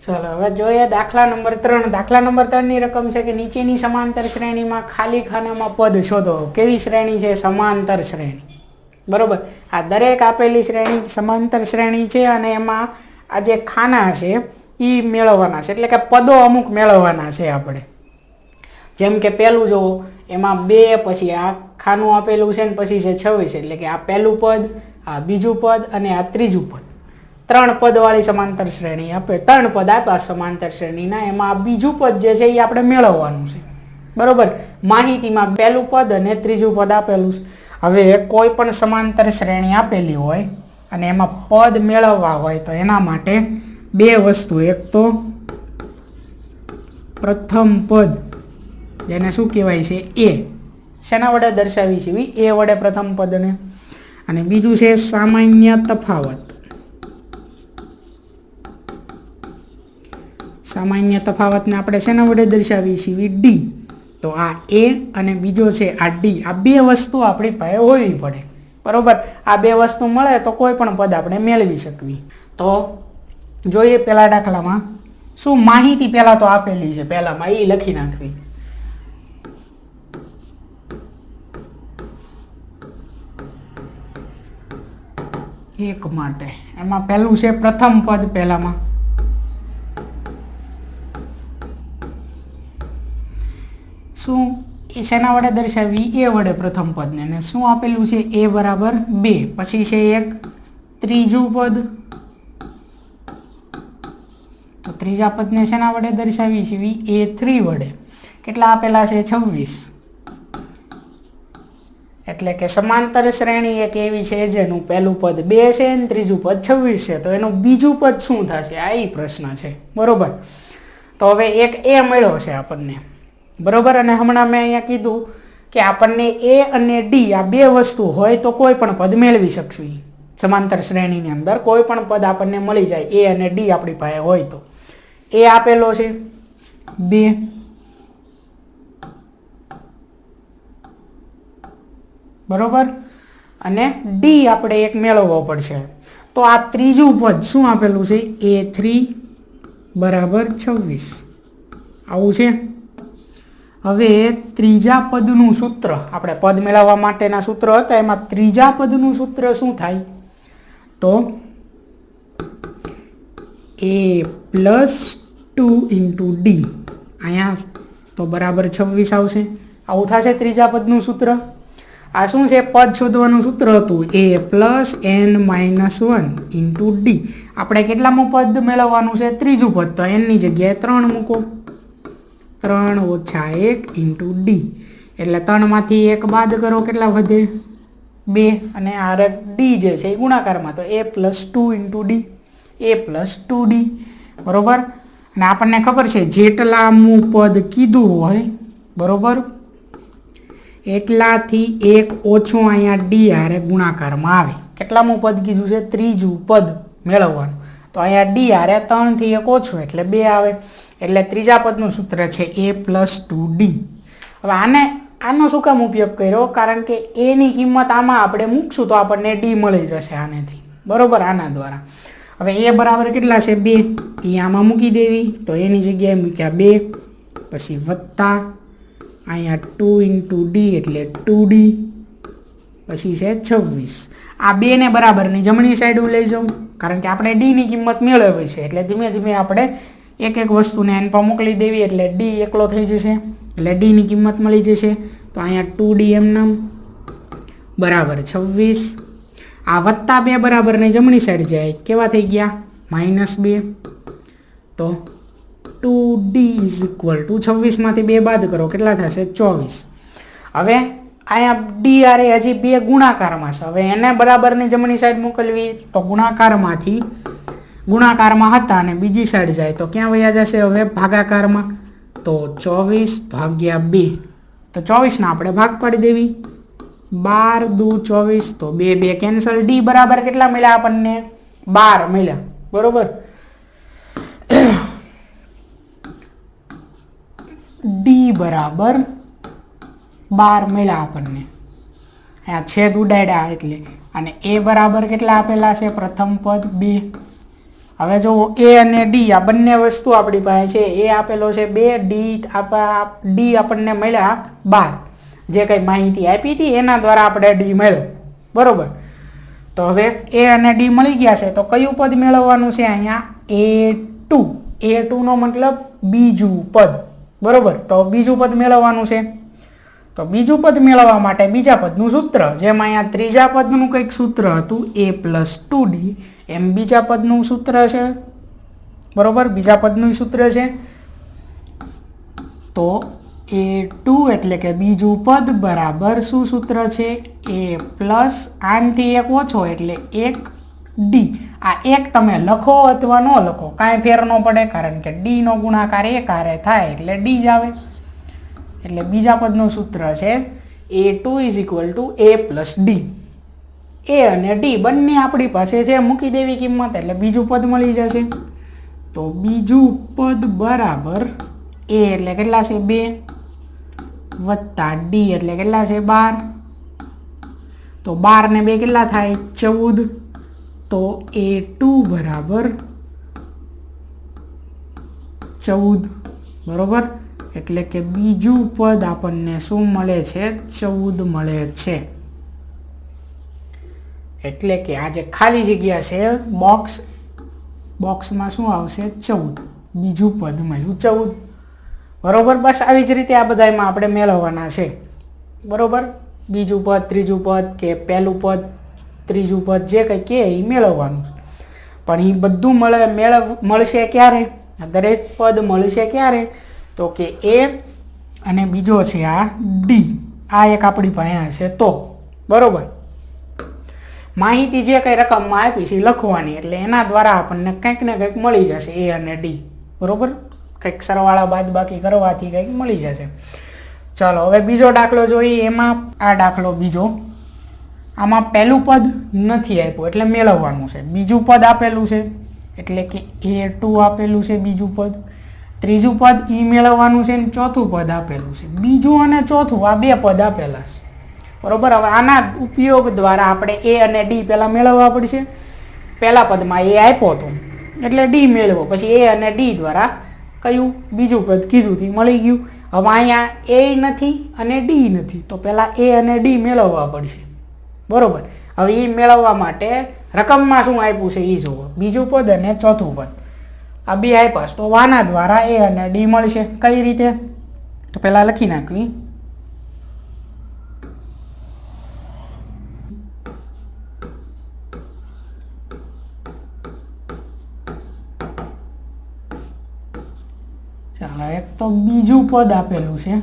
चलो હવે જોઈએ દાખલા નંબર 3. દાખલા નંબર 3 ની રકમ છે કે નીચેની સમાંતર શ્રેણીમાં ખાલી ખાનામાં પદ શોધો. કેવી શ્રેણી છે? સમાંતર શ્રેણી. બરોબર. આ દરેક આપેલી શ્રેણી સમાંતર શ્રેણી છે અને એમાં આ જે ખાના છે ઈ મેળવવાના છે, એટલે કે પદો અમુક મેળવવાના છે આપણે. જેમ કે પહેલું જોવો, એમાં 2, પછી આ ખાનું આપેલું છે ને પછી છે 26, એટલે કે આ પહેલું પદ, આ બીજું પદ અને આ ત્રીજું પદ. 3 પદ વાળી સમાંતર શ્રેણી આપે. 3 પદ આપ્યા સમાંતર શ્રેણીના, એમાં આ બીજું પદ જે છે એ આપણે મેળવવાનું છે. બરોબર. માહિતીમાં પહેલું પદ અને ત્રીજું પદ આપેલું છે. હવે કોઈ પણ સમાંતર શ્રેણી આપેલી હોય અને એમાં પદ મેળવવા હોય તો એના માટે 2 વસ્તુ. એક તો પ્રથમ પદ, જેને શું કહેવાય છે? એ. શેના વડે દર્શાવી છે? એ વડે પ્રથમ પદને. અને બીજું છે સામાન્ય તફાવત. સામાન્ય તફાવતને આપણે શેના વડે દર્શાવીએ છીએ? ડી. તો આ એ અને બીજો છે આ ડી. આ 2 વસ્તુ આપણી પાસે હોવી પડે. બરોબર. આ 2 વસ્તુ મળે તો કોઈ પણ પદ આપણે મેળવી શકવી. તો જોઈએ પહેલા દાખલામાં શું માહિતી પહેલા તો આપેલી છે, પહેલામાં એ લખી નાખવી. એક માટે એમાં પહેલું છે પ્રથમ પદ. પહેલામાં શું એ શેના વડે દર્શાવી? એ વડે પ્રથમ પદને. અને શું આપેલું છે? એ બરાબર 2. પછી છે એક ત્રીજું પદ. તો ત્રીજા પદને શેના વડે દર્શાવી છે? એ 3 વડે. કેટલા આપેલા છે? 26. એટલે કે સમાંતર શ્રેણી એક એવી છે જેનું પહેલું પદ 2 છે અને ત્રીજું પદ 26 છે. તો એનું બીજું પદ શું થશે? આ એ પ્રશ્ન છે. બરોબર. તો હવે એક એ મળ્યો છે આપણને. બરોબર. અને હમણાં મેં અહીંયા કીધું કે આપણને એ અને ડી આ 2 વસ્તુ હોય તો કોઈ પણ પદ મેળવી શકશું. સમાંતર શ્રેણીની અંદર કોઈ પણ પદ આપણને મળી જાય, એ અને ડી આપણી પાસે હોય તો. એ આપેલો છે 2. બરોબર. અને ડી આપણે એક મેળવવો પડશે. તો આ ત્રીજું પદ શું આપેલું છે? એ 3 બરાબર 26. આવું છે. હવે ત્રીજા પદનું સૂત્ર, આપણે પદ મેળવવા માટેના સૂત્ર હતા, એમાં ત્રીજા પદનું સૂત્ર શું થાય? તો a + 2 × d. અહીંયા તો બરાબર 26 આવશે. આવું થશે ત્રીજા પદનું સૂત્ર. આ શું છે? પદ શોધવાનું સૂત્ર હતું. a + n - 1 × d. આપણે કેટલામું પદ મેળવવાનું છે? ત્રીજું પદ. તો n ની જગ્યાએ 3 મૂકો. 3 - 1 × d. એટલે 3 માંથી 1 બાદ કરો, કેટલા વધે? 2. અને આ ડી જે છે એ ગુણાકારમાં, તો a + 2 × d. a + 2d. બરોબર. અને આપણને ખબર છે જેટલામું પદ કીધું હોય, બરોબર, એટલાથી 1 ઓછું અહીંયા ડી હારે ગુણાકારમાં આવે. કેટલામું પદ કીધું છે? ત્રીજું પદ મેળવવાનું. તો અહીંયા ડી હારે 3 થી 1 ઓછું એટલે 2 આવે. એટલે ત્રીજા પદનું સૂત્ર છે a + 2d. હવે આનો શું કામ ઉપયોગ કર્યો? કારણ કે a ની કિંમત આમાં આપણે મૂકશું તો આપણને d મળી જશે આનેથી. બરોબર. આના દ્વારા. હવે a બરાબર કેટલા છે? 2. એ આમાં મૂકી દેવી. તો એની જગ્યાએ મૂક્યા 2. પછી વત્તા અહીંયા 2 × d એટલે 2d. પછી છે 26. આ 2 ને બરાબરની જમણી સાઈડ હું લઈ જાઉં, કારણ કે આપણે d ની કિંમત મેળવવી છે. એટલે ધીમે ધીમે આપણે એક એક વસ્તુને એન પર મોકલી દેવી એટલે d એકલો થઈ જશે. એટલે d ની કિંમત મળી જશે. તો અહીંયા 2d એમનામ બરાબર 26. આ વત્તા 2 બરાબરની જમણી સાઈડ જાય. કેવા થઈ ગયા? -2. તો 2d = 26 માંથી 2 બાદ કરો, કેટલા થશે? 24. હવે અહીંયા ડી આરે હજી 2 ગુણાકારમાં છે. હવે એને બરાબરની જમણી સાઈડ મોકલવી તો ગુણાકારમાં હતા અને બીજી સાઈડ જાય તો ક્યાં વયા જશે? હવે ભાગાકારમાં. તો 24 / 2. તો 24 આપણે ભાગ પાડી દેવી. 12 દુ 24. તો 2 2 કેન્સલ. ડી બરાબર કેટલા મળ્યા આપણને? 12 મળ્યા. બરોબર. ડી બરાબર 12 મળ્યા આપણને. અહીંયા છેદ ઉડાડ્યા એટલે. અને એ બરાબર કેટલા આપેલા છે? પ્રથમ પદ 2. હવે જો એ અને ડી આ બંને વસ્તુ આપણી પાસે છે. એ આપેલો છે 2, ડી આપણને મળ્યા 12. જે કંઈ માહિતી આપી હતી એના દ્વારા આપણે ડી મળ્યો, બરોબર. તો હવે એ અને ડી મળી ગયા છે, તો કયું પદ મેળવવાનું છે અહીંયા? A2. A2 નો મતલબ બીજું પદ, બરોબર. તો બીજું પદ મેળવવાનું છે. તો બીજું પદ મેળવવા માટે બીજા પદનું સૂત્ર, જેમ અહીંયા ત્રીજા પદનું કંઈક સૂત્ર હતું A+2D, એમ બીજા પદનું સૂત્ર છે, બરોબર. બીજા પદનું સૂત્ર છે. તો A2 એટલે કે બીજું પદ બરાબર શું સૂત્ર છે? A પ્લસ આનથી એક ઓછો એટલે 1D. આ એક તમે લખો અથવા ન લખો કાંઈ ફેર ન પડે, કારણ કે D નો ગુણાકાર 1 હારે થાય એટલે D જ આવે. એટલે બીજા પદનું સૂત્ર છે A2 = A+D. A અને D બંને આપણી પાસે છે, મૂકી દેવી કિંમત એટલે બીજું પદ મળી જશે. તો બીજું પદ બરાબર A એટલે કેટલા છે? 2 વત્તા D એટલે કેટલા છે? 12. તો 12 ને 2 કેટલા થાય? 14. તો A2 બરાબર 14, બરોબર. એટલે કે બીજું પદ આપણને શું મળે છે? 14 મળે છે. એટલે કે આ જે ખાલી જગ્યા છે બોક્સમાં શું આવશે? 14. બીજું પદ મળ્યું 14, બરોબર. બસ આવી જ રીતે આ બધામાં આપણે મેળવવાના છે, બરોબર. બીજું પદ, ત્રીજું પદ કે પહેલું પદ, ત્રીજું પદ જે કંઈ કે એ મેળવવાનું. પણ એ બધું મળશે ક્યારે? દરેક પદ મળશે ક્યારે? તો કે A અને બીજો છે આ D, આ એક આપણી પાસે છે તો, બરોબર. માહિતી જે કંઈ રકમમાં આપી છે લખવાની, એટલે એના દ્વારા આપણને કંઈક ને કંઈક મળી જશે A અને D, બરોબર. કંઈક સરવાળા બાદબાકી કરવાથી કંઈક મળી જશે. ચાલો હવે બીજો દાખલો જોઈએ. એમાં આ દાખલો બીજો, આમાં પહેલું પદ નથી આપ્યું એટલે મેળવવાનું છે. બીજું પદ આપેલું છે એટલે કે A2 આપેલું છે બીજું પદ. ત્રીજું પદ એ મેળવવાનું છે ને ચોથું પદ આપેલું છે. બીજું અને ચોથું આ બે પદ આપેલા છે, બરોબર. હવે આના ઉપયોગ દ્વારા આપણે A અને D પહેલાં મેળવવા પડશે. પહેલા પદમાં A આપ્યો હતો એટલે D મેળવો, પછી A અને D દ્વારા કયું બીજું પદ કીધું તે મળી ગયું. હવે અહીંયા A નથી અને D નથી, તો પહેલાં A અને D મેળવવા પડશે, બરોબર. હવે એ મેળવવા માટે રકમમાં શું આપ્યું છે એ જુઓ. બીજું પદ અને ચોથું પદ આ બે આપ્યા, તો આના દ્વારા A અને D મળશે. કઈ રીતે? તો પહેલાં લખી નાખવી. ચાલો, એક તો બીજું પદ આપેલું છે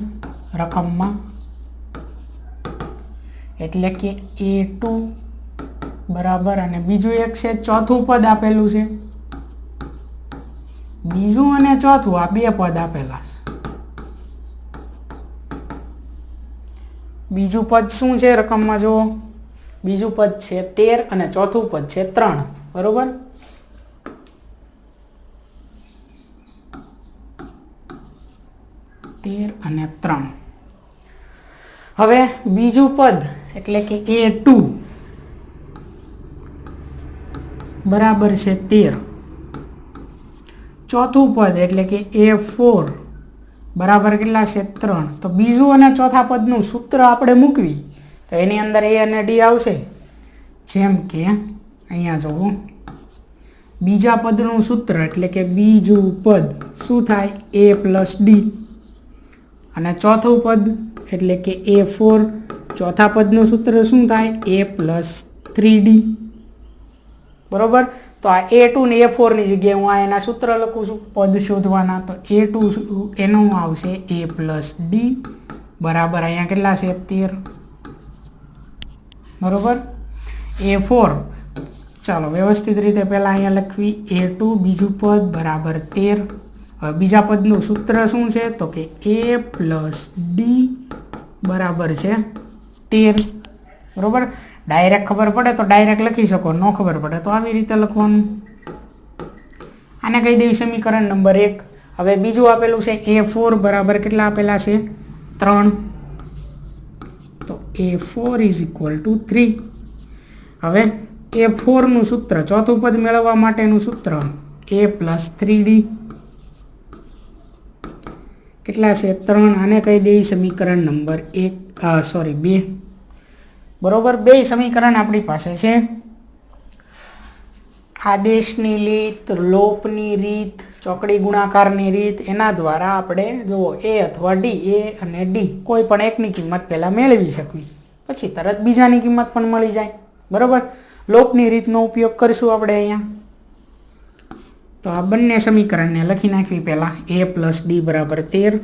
રકમમાં એટલે કે A2 બરાબર, અને બીજું એક છે ચોથું પદ આપેલું છે. બીજું અને ચોથું આ બે પદ આપેલા છે. બીજું પદ શું છે રકમમાં જુઓ? બીજું પદ છે 13 અને ચોથું પદ છે 3, બરોબર. અને 3. હવે બીજું પદ એટલે કે A2 બરાબર છે 13. ચોથું પદ એટલે કે A4 બરાબર કેટલા છે? 3. તો બીજું અને ચોથા પદનું સૂત્ર આપણે મૂકવી તો એની અંદર A અને D આવશે. જેમ કે અહીંયા જોવો, બીજા પદનું સૂત્ર એટલે કે બીજું પદ શું થાય? A+D. અને ચોથું પદ એટલે કે A4, ચોથા પદનું સૂત્ર શું થાય? A+3D, બરોબર. તો આ A2 ને A4 ની જગ્યાએ હું આ એના સૂત્ર લખું છું પદ શોધવાના. તો A2 એનું આવશે A+D બરાબર અહીંયા કેટલા છે? 13, બરોબર. A4 ચાલો વ્યવસ્થિત રીતે પહેલાં અહીંયા લખવી. A2 બીજું પદ બરાબર 13. હવે બીજા પદનું સૂત્ર શું છે? તો કે A+D બરાબર છે 13, બરોબર. ડાયરેક્ટ ખબર પડે તો ડાયરેક્ટ લખી શકો, ન ખબર પડે તો આવી રીતે લખવાનું. આને કહી દેવી સમીકરણ નંબર 1. હવે બીજું આપેલું છે A4 બરાબર કેટલા આપેલા છે? 3. તો A4 = 3. હવે A4 નું સૂત્ર, ચોથું પદ મેળવવા માટેનું સૂત્ર a પ્લસ 3d કેટલા છે 3. આને કહી દઈએ સમીકરણ નંબર 2. બરોબર, બે સમીકરણ આપણી પાસે છે. આદેશની રીત, લોપની રીત, ચોકડી ગુણાકારની રીત, એના દ્વારા આપણે જુઓ a અથવા d, a અને d કોઈ પણ એકની કિંમત પહેલાં મેળવી શકવી, પછી તરત બીજાની કિંમત પણ મળી જાય. બરોબર, લોપની રીતનો ઉપયોગ કરીશું આપણે અહીંયા. તો આ બંને સમીકરણને લખી નાખવી પહેલાં. a પ્લસ d બરાબર 13.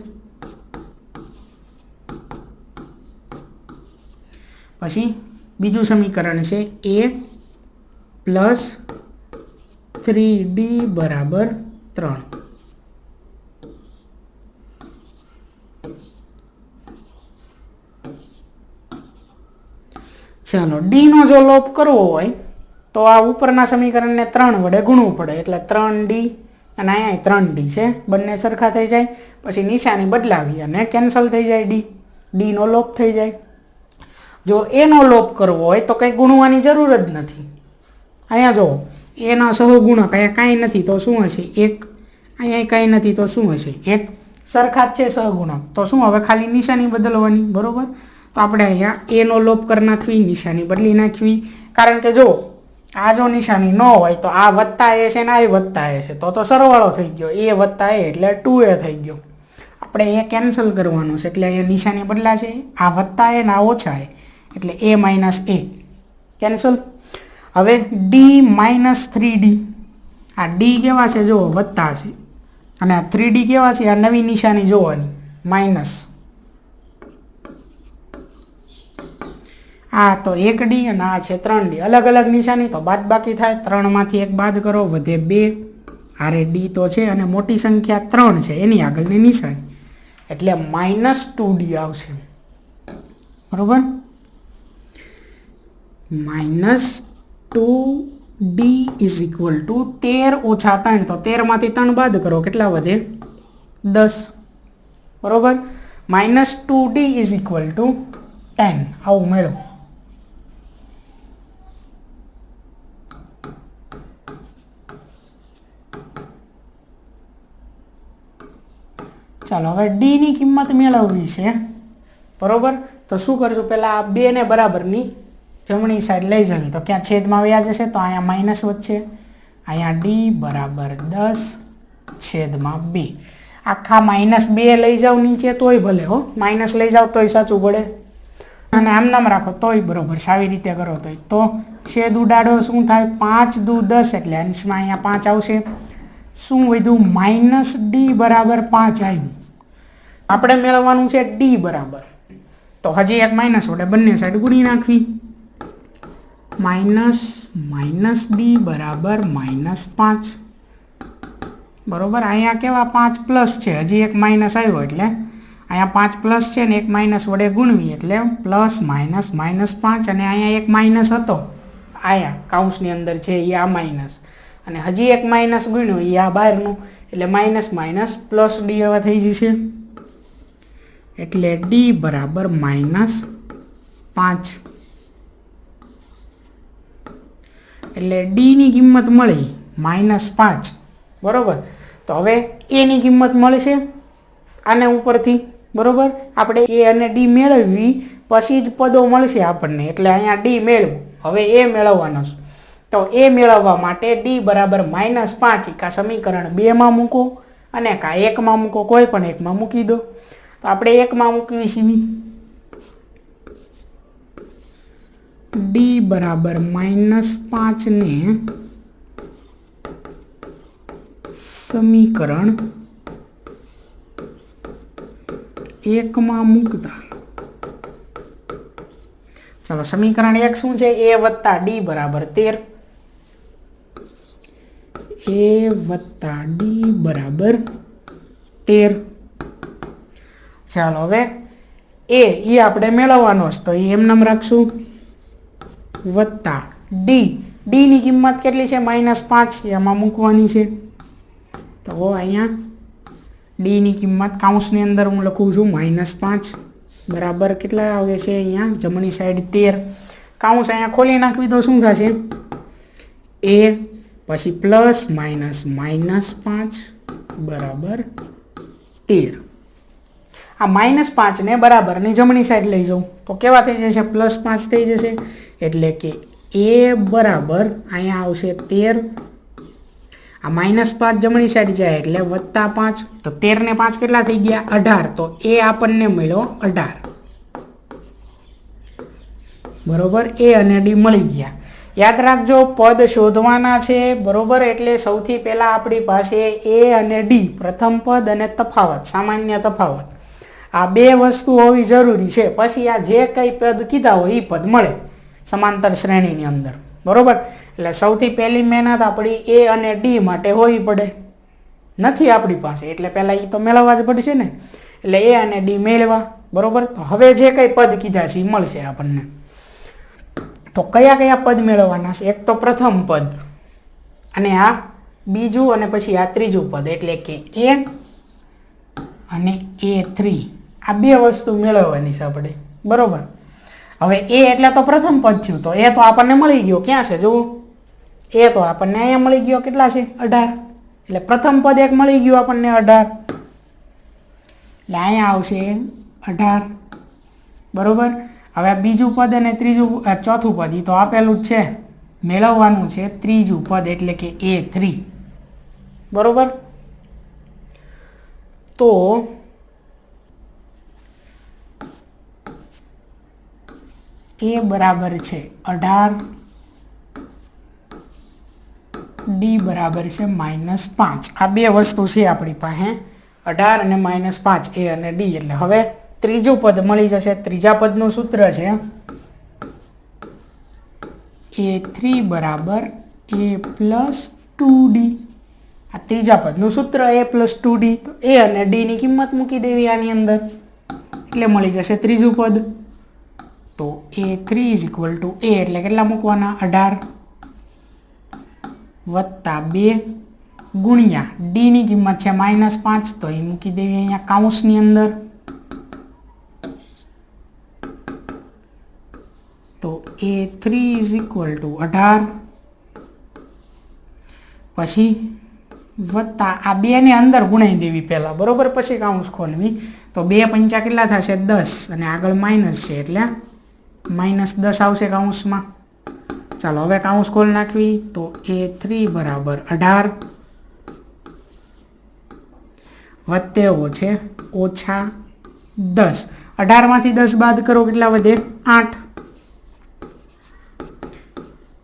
પછી બીજું સમીકરણ છે a પ્લસ 3d બરાબર 3. ચાલો, ડીનો જો લોપ કરવો હોય તો આ ઉપરના સમીકરણને 3 વડે ગુણવું પડે, એટલે 3d અને અહીંયા 3d છે, બંને સરખા થઈ જાય. પછી નિશાની બદલાવી અને કેન્સલ થઈ જાય, ડીનો લોપ થઈ જાય. જો એનો લોપ કરવો હોય તો કંઈ ગુણવાની જરૂર જ નથી. અહીંયા જો એના સહગુણક અહીંયા કાંઈ નથી તો શું હશે 1, અહીંયા કાંઈ નથી તો શું હશે 1, સરખા જ છે સહગુણક. તો શું હવે ખાલી નિશાની બદલવાની. બરાબર, તો આપણે અહીંયા એનો લોપ કરી નાખવી, નિશાની બદલી નાખવી. કારણ કે જો આ જો નિશાની ન હોય તો આ વત્તા એ છે ને આ વત્તા એ છે, તો સરવાળો થઈ ગયો, એ વત્તા એ એટલે 2a થઈ ગયો. આપણે એ કેન્સલ કરવાનું છે એટલે અહીંયા નિશાની બદલાશે, આ વત્તા એ ને આ ઓછા એ એટલે a માઇનસ a કેન્સલ. હવે d માઇનસ 3d, આ d કેવા છે જુઓ વત્તા છે, અને આ 3d કેવા છે, આ નવી નિશાની જોવાની માઇનસ. આ તો 1d અને આ છે 3d, અલગ અલગ નિશાની તો બાદ બાકી થાય. 3 માંથી 1 બાદ કરો, વધે 2. આરે d તો છે અને મોટી સંખ્યા 3 છે એની આગળની નિશાની, એટલે માઇનસ 2d આવશે. બરોબર, minus 2d is equal to 13 ઓછા 3, તો 13 માંથી 3 બાદ કરો, કેટલા વધે 10. બરોબર, minus 2d is equal to 10 આવું મેળવો. ચાલો, હવે ડી ની કિંમત મેળવવી છે. બરોબર, તો શું કરશું, પહેલાં આ 2 ને બરાબરની જમણી સાઈડ લઈ જવી, તો ક્યાં છેદમાં વ્યા જશે, તો અહીંયા માઇનસ વચ્ચે, અહીંયા ડી બરાબર 10/2. આખા -2 લઈ જાઓ નીચે તોય ભલે હો, માઇનસ લઈ જાઓ તોય સાચું પડે, અને આમ નામ રાખો તોય બરોબર. આવી રીતે કરો તો છેદ ઉડાડો શું થાય, 5 દુ 10 એટલે અંશમાં અહીંયા 5 આવશે. શું વધ્યું, માઇનસ ડી બરાબર 5 આવ્યું. આપણે મેળવવાનું છે ડી બરાબર, તો હજી એક માઇનસ વડે બંને સાઈડ ગુણી નાખવી. માઇનસ ડી બરાબર -5. બરોબર, અહીંયા કેવા 5 પ્લસ છે, હજી એક માઇનસ આવ્યો એટલે અહીંયા 5 પ્લસ છે ને એક માઇનસ વડે ગુણવી એટલે પ્લસ માઇનસ -5. અને અહીંયા એક માઇનસ હતો, અહીંયા કાઉન્સની અંદર છે એ આ માઇનસ, અને હજી એક માઇનસ ગુણ્યો એ આ બહારનું, એટલે માઇનસ માઇનસ પ્લસ ડી હવે થઈ જશે, એટલે ડી બરાબર -5. એટલે ડીની કિંમત મળી -5. બરોબર, તો હવે એની કિંમત મળશે આને ઉપરથી. બરોબર, આપણે એ અને ડી મેળવવી પછી જ પદો મળશે આપણને, એટલે અહીંયા ડી મેળવું. હવે એ મેળવવાનો છે, તો એ મેળવવા માટે ડી બરાબર -5 કા સમીકરણ 2માં મૂકો અને કા 1માં મૂકો, કોઈ પણ એકમાં મૂકી દો. તો આપણે 1માં મૂકવી છીએ, ડી બરાબર -5 ને સમીકરણ 1માં મૂકતા, ચાલો સમીકરણ 1 શું છે, a વત્તા ડી બરાબર 13, a વત્તા ડી બરાબર 13. ચાલો હવે એ આપણે મેળવવાનો છે, તો એમ નામ રાખશું, વત્તા ડીની કિંમત કેટલી છે -5, એમાં મૂકવાની છે. તો અહીંયા ડીની કિંમત કાઉન્સની અંદર હું લખું છું -5 બરાબર કેટલા આવે છે, અહીંયા જમણી સાઈડ 13. કાઉન્સ અહીંયા ખોલી નાખવી તો શું થશે, a પછી પ્લસ માઇનસ -5 બરાબર 13. આ -5 ને બરાબરની જમણી સાઈડ લઈ જાઉં તો કેવા થઈ જશે? +5 થઈ જશે. એટલે કે a બરાબર અહીંયા આવશે 13. આ -5 જમણી સાઈડ જાય એટલે +5. તો 13 ને 5 કેટલા થઈ ગયા? 18. તો a આપણને મળ્યો 18. બરોબર, a અને d મળી ગયા. યાદ રાખજો પદ શોધવાના છે. બરોબર, એટલે સૌથી પહેલાં આપણી પાસે a અને d, પ્રથમ પદ અને તફાવત, સામાન્ય તફાવત, આ બે વસ્તુ હોવી જરૂરી છે. પછી આ જે કંઈ પદ કીધા હોય એ પદ મળે સમાંતર શ્રેણીની અંદર. બરોબર, એટલે સૌથી પહેલી મહેનત આપણી a અને d માટે હોવી પડે. નથી આપણી પાસે એટલે પહેલાં એ તો મેળવવા જ પડશે ને. એટલે a અને d મેળવા. બરોબર, તો હવે જે કંઈ પદ કીધા છે એ મળશે આપણને. તો કયા કયા પદ મેળવવાના છે? એક તો પ્રથમ પદ અને આ બીજું અને પછી આ ત્રીજું પદ, એટલે કે a અને a3. આ બે વસ્તુ મેળવવાની છે આપણે. બરોબર, હવે a એટલે તો પ્રથમ પદ થયું, તો એ તો આપણને મળી ગયો. ક્યાં છે જુઓ? એ તો આપણને અહીંયા મળી ગયો. કેટલા છે? 18. એટલે પ્રથમ પદ એક મળી ગયું આપણને 18. એટલે અહીંયા આવશે 18. બરોબર, હવે બીજું પદ અને ચોથું પદ એ તો આપેલું જ છે. મેળવવાનું છે ત્રીજું પદ એટલે કે a3. બરોબર, તો a બરાબર છે 18, d બરાબર છે -5. આ બે વસ્તુ છે આપણી પાસે, 18 અને -5, a અને d. એટલે હવે ત્રીજું પદ મળી જશે. ત્રીજા પદનું સૂત્ર છે a3 બરાબર a + 2d. આ ત્રીજા પદનું સૂત્ર a + 2d. તો a અને d ની કિંમત મૂકી દેવી આની અંદર એટલે મળી જશે ત્રીજું પદ. તો a3 = a એટલે કેટલા મૂકવાના? 18 વત્તા 2 ગુણ્યા d ની કિંમત છે -5, તો એ મૂકી દેવી અહીંયા કાઉન્સની અંદર. તો a3 = 18 પછી વત્તા આ 2 ને અંદર ગુણાઈ દેવી પહેલાં. બરોબર, પછી કાઉન્સ ખોલવી. તો 2 પંચા કેટલા થશે? 10 અને આગળ માઇનસ છે એટલે -10 આવશે કાઉન્સમાં. ચાલો હવે કાઉન્સ ખોલ નાખવી. તો a3 બરાબર 18 વત્તેવો છે -10. 18માંથી 10 બાદ કરો કેટલા વધે? 8.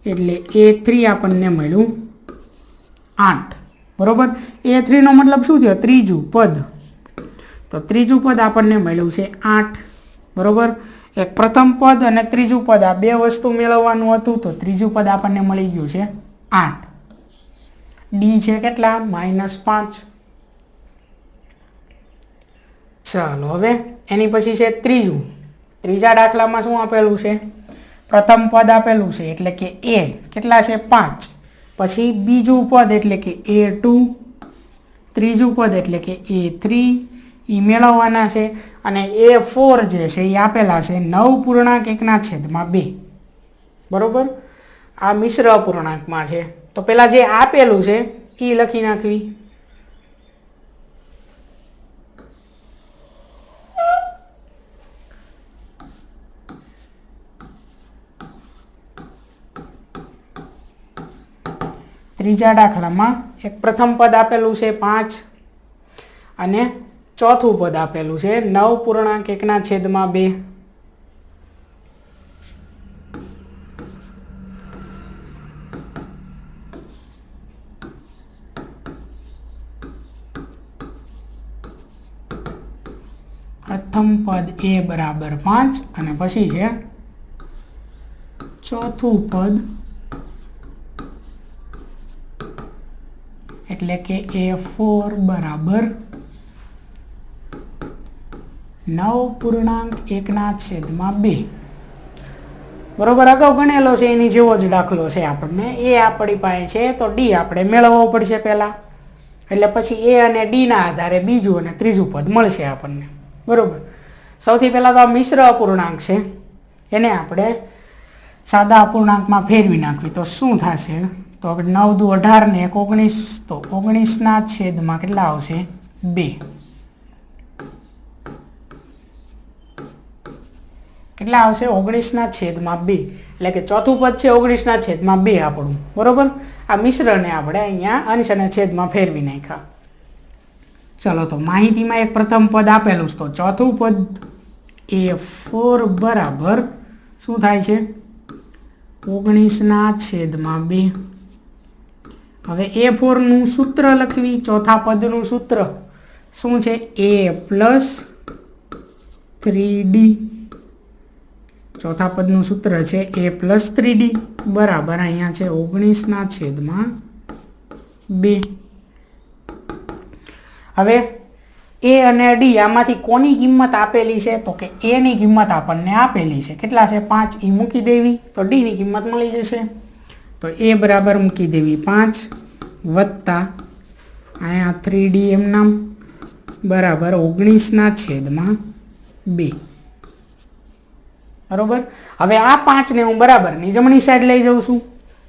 એટલે a3 આપણને મળ્યું 8. બરોબર, a3 નો મતલબ શું થયો? ત્રીજું પદ. તો ત્રીજું પદ આપણને મળ્યું છે 8. બરોબર, એક પ્રથમ પદ અને ત્રીજું પદ, આ બે વસ્તુ મેળવવાનું હતું. તો ત્રીજું પદ આપણને મળી ગયું છે 8. d છે કેટલા? -5. ચાલો હવે એની પછી છે ત્રીજું. ત્રીજા દાખલામાં શું આપેલું છે? પ્રથમ પદ આપેલું છે એટલે કે a કેટલા છે? 5. પછી બીજું પદ એટલે કે a2, ત્રીજું પદ એટલે કે a3 એ મેળવવાના છે. અને a4 જે છે એ આપેલા છે 9.1/2. બરોબર, આ મિશ્ર અપૂર્ણાંકમાં છે. તો પેલા જે આપેલું છે એ લખી નાખવી. ત્રીજા દાખલામાં એક પ્રથમ પદ આપેલું છે 5 અને ચોથું પદ આપેલું છે 9.1/2. પ્રથમ પદ a બરાબર 5 અને પછી છે ચોથું પદ એટલે કે a4 બરાબર 9.1/2. બરોબર, અગાઉ ગણેલો છે એની જેવો જ દાખલો છે આપણને. એ આપણી પાસે છે તો d આપણે મેળવવો પડશે પહેલાં. એટલે પછી a અને d ના આધારે બીજું અને ત્રીજું પદ મળશે આપણને. બરોબર, સૌથી પહેલાં તો આ મિશ્ર અપૂર્ણાંક છે એને આપણે સાદા અપૂર્ણાંકમાં ફેરવી નાખવી. તો શું થશે? તો હવે 9 દુ 18 ને 1 19, તો 19ના છેદમાં કેટલા આવશે 2. કેટલા આવશે 19ના છેદમાં 2, એટલે કે ચોથું પદ છે 19ના છેદમાં 2 આપણું. બરોબર, આ મિશ્રને આપણે અહીંયા અંશ અને છેદમાં ફેરવી નાખ્યા. ચલો તો માહિતીમાં એક પ્રથમ પદ આપેલું છે, તો ચોથું પદ a4 બરાબર શું થાય છે 19ના છેદમાં 2. હવે a4 નું સૂત્ર લખવી. ચોથા પદનું સૂત્ર શું છે a પ્લસ 3d. ચોથા પદનું સૂત્ર છે a પ્લસ 3d બરાબર અહીંયા છે 19ના છેદમાં 2. હવે a અને d આમાંથી કોની કિંમત આપેલી છે, તો કે a ની કિંમત આપણને આપેલી છે. કેટલા છે 5, એ મૂકી દેવી તો d ની કિંમત મળી જશે. તો a બરાબર મૂકી દેવી 5 વત્તા અહીંયા 3d એમ નામ બરાબર 19ના છેદમાં 2. બરોબર, હવે આ 5 ને હું બરાબરની જમણી સાઈડ લઈ જાઉં છું.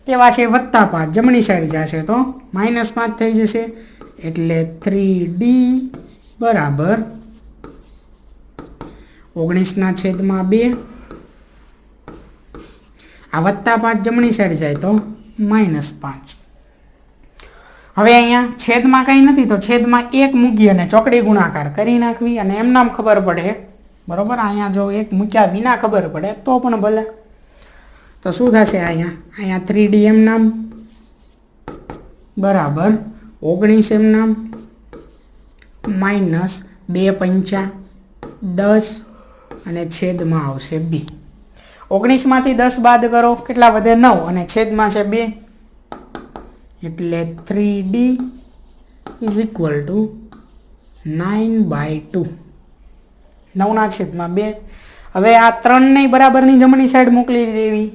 કેવા છે +5, જમણી સાઈડ જશે તો -5 થઈ જશે. એટલે 3d બરાબર 19ના છેદમાં 2. આ +5 જમણી સાઈડ જાય તો -5. હવે અહીંયા છેદમાં કંઈ નથી તો છેદમાં 1 મૂકી અને ચોકડી ગુણાકાર કરી નાખવી અને એમ નામ ખબર પડે. બરોબર, અહીંયા જો 1 મૂક્યા વિના ખબર પડે તો પણ ભલે. તો શું થશે અહીંયા 3d એમ નામ બરાબર 19 એમ નામ -2 પંચા 10 અને છેદમાં આવશે 2. 19 માંથી 10 બાદ કરો, કેટલા વધે 9 અને છેદમાં છે 2, એટલે 3d ઇઝ ઇક્વલ ટુ 9/2. 9ના છેદમાં 2. હવે આ 3 ને બરાબરની જમણી સાઈડ મોકલી દેવી.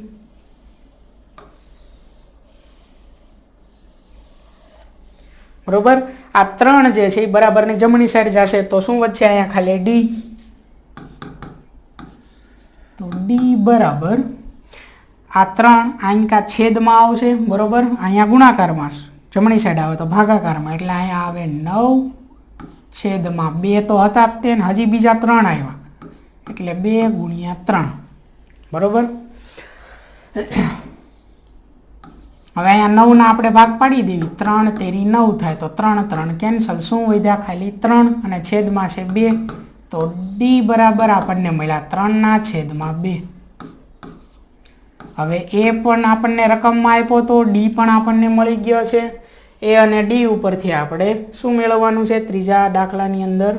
બરોબર, આ 3 જે છે એ બરાબરની જમણી સાઈડ જશે તો શું વધશે અહીંયા ખાલી d. તો d બરાબર આ 3 આંકા છેદમાં આવશે. બરોબર, અહીંયા ગુણાકારમાં જમણી સાઈડ આવે તો ભાગાકારમાં, એટલે અહીંયા આવે 9 છેદમાં 2 તો હતા જ તે ને હજી બીજા 3 આવ્યા એટલે 2 ગુણ્યા 3. બરોબર, હવે અહીંયા 9 ના આપણે ભાગ પાડી દેવી. 3 તેરી 9 થાય તો 3 3 કેન્સલ. શું વધ્યા ખાલી 3 અને છેદમાં છે 2, તો d બરાબર આપણને મળ્યા 3ના છેદમાં 2. હવે a પણ આપણને રકમમાં આપ્યો તો d પણ આપણને મળી ગયો છે. a અને d ઉપરથી આપણે શું મેળવવાનું છે ત્રીજા દાખલાની અંદર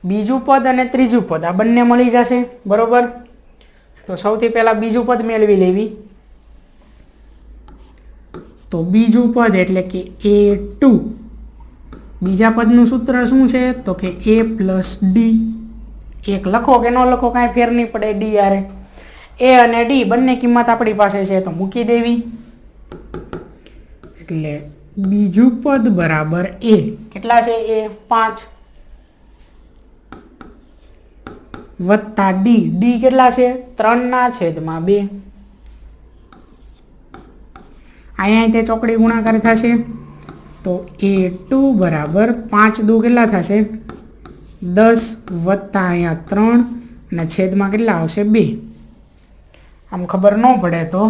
બીજું પદ અને ત્રીજું પદ આ બંને મળી જશે. બરોબર, તો સૌથી પહેલા બીજું પદ મેળવી લેવી. તો બીજું પદ એટલે કે a2. બીજા પદનું સૂત્ર શું છે તો કે a પ્લસ d. એક લખો કે ન લખો કાંઈ ફેર નહીં પડે. d આરે a અને d બંને કિંમત આપણી પાસે છે તો મૂકી દેવી. એટલે બીજું પદ બરાબર a કેટલા છે a 5 વત્તા d કેટલા છે 3ના છેદમાં 2. અહીંયા તે ચોકડી ગુણાકાર થશે તો a2 બરાબર 5 દુ કેટલા થશે 10 વત્તા અહીંયા 3 અને છેદમાં કેટલા આવશે 2. આમ ખબર ન પડે તો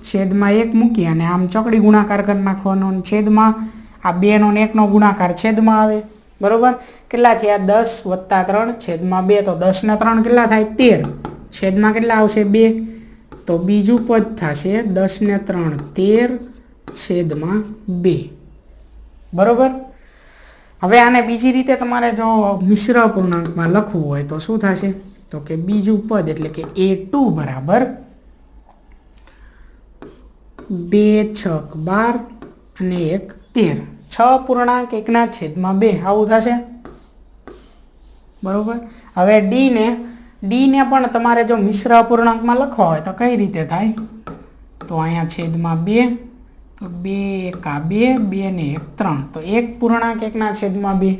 છેદમાં 1 મૂકી અને આમ ચોકડી ગુણાકાર કરી નાખવાનો. છેદમાં આ 2 નો 1 નો ગુણાકાર છેદમાં આવે. બરોબર, કેટલા થયા 10 વત્તા 3 છેદમાં 2, તો 10 ને 3 કેટલા થાય 13. છેદમાં કેટલા આવશે 2, તો બીજું પદ થશે 10 ને 3 13 છેદમાં 2. બરોબર, હવે આને બીજી રીતે તમારે જો મિશ્ર અપૂર્ણાંકમાં લખવું હોય તો શું થશે તો કે બીજું પદ એટલે કે a2 બરાબર 2 છક 12 અને 1 13. 6 પૂર્ણાંક 1ના છેદમાં 2 આવું થશે. બરોબર, હવે d ને પણ તમારે જો મિશ્ર અપૂર્ણાંકમાં લખવા હોય તો કઈ રીતે થાય તો અહીંયા છેદમાં 2, તો 2 એકા 2, 2 ને 1 3, તો 1 પૂર્ણાંક 1ના છેદમાં 2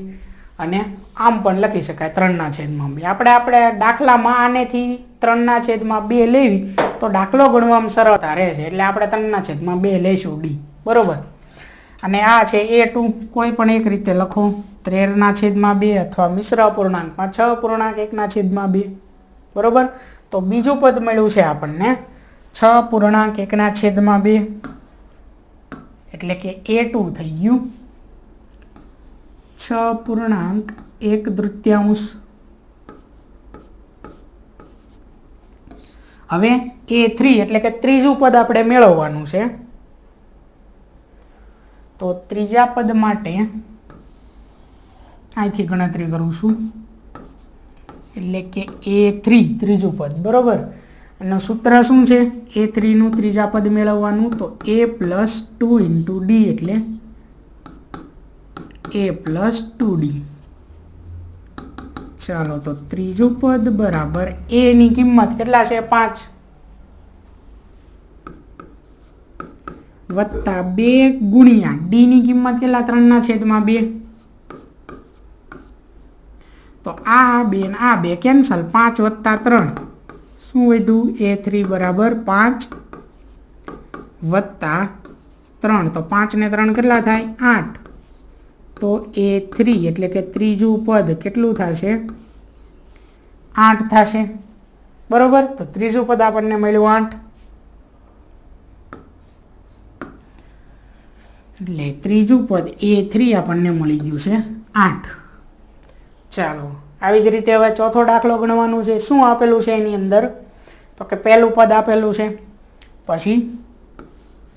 અને આમ પણ લખી શકાય 3ના છેદમાં 2. આપણે દાખલામાં આનેથી 3ના છેદમાં 2 લેવી તો દાખલો ગણવામાં સરળતા રહે છે, એટલે આપણે 3ના છેદમાં 2 લઈશું d. બરાબર. અને આ છે a2, કોઈ પણ એક રીતે લખો, 13/2 અથવા મિશ્ર અપૂર્ણાંકમાં 6.1/2, બરાબર. તો બીજું પદ મળ્યું છે આપણને 6.1/2, એટલે કે a2 થઈ ગયું 6.1/3. હવે a3 એટલે કે ત્રીજું પદ આપણે મેળવવાનું છે. તો ત્રીજા પદ માટે અહીંથી ગણતરી કરું છું, એટલે કે a3 ત્રીજું પદ, બરાબર. એનું સૂત્ર શું છે? a3 નું ત્રીજા પદ મેળવવાનું તો a + 2 × d એટલે a + 2d. ચાલો, તો ત્રીજું પદ બરાબર a ની કિંમત કેટલા છે? 5 વત્તા 2 ગુણ્યા d ની કિંમત કેટલા? 3/2. તો આ 2 ને આ 2 કેન્સલ, 5 વત્તા 3 શું વધ્યું? a3 બરાબર 5 વત્તા 3, તો 5 ને 3 કેટલા થાય? 8. તો a3 એટલે કે ત્રીજું પદ કેટલું થશે? 8 થશે, બરાબર. તો ત્રીજું પદ આપણને મળ્યું 8. એટલે ત્રીજું પદ a3 આપણને મળી ગયું છે 8. ચાલો, આવી જ રીતે હવે ચોથો દાખલો ગણવાનો છે. શું આપેલું છે એની અંદર? તો કે પહેલું પદ આપેલું છે, પછી